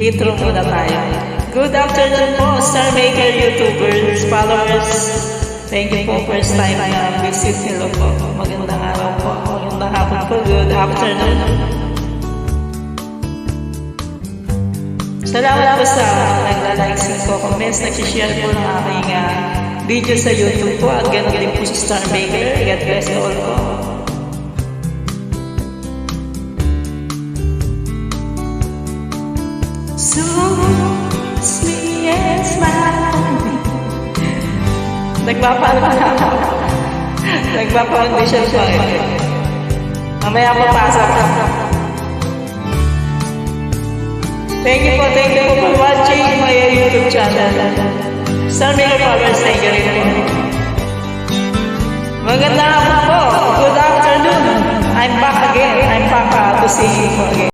Intro muna tayo. Good afternoon po, Star Maker YouTubers, followers. Thank you po, first time na visit. Hello po. Magandang araw po. Magandang hapon po. Good afternoon. Salamat po sa nagla-likes and comments, nag-share po ng aking video sa YouTube po at ganoon din po sa Star Maker. God bless you all po. So sweet and smile. Nagpapa-audition po eh. Mamaya papasok. Thank you po for watching my YouTube channel. Star Maker followers, thank you rin po. Magandang hapon po. Good afternoon. I'm back again. I'm back to see you again.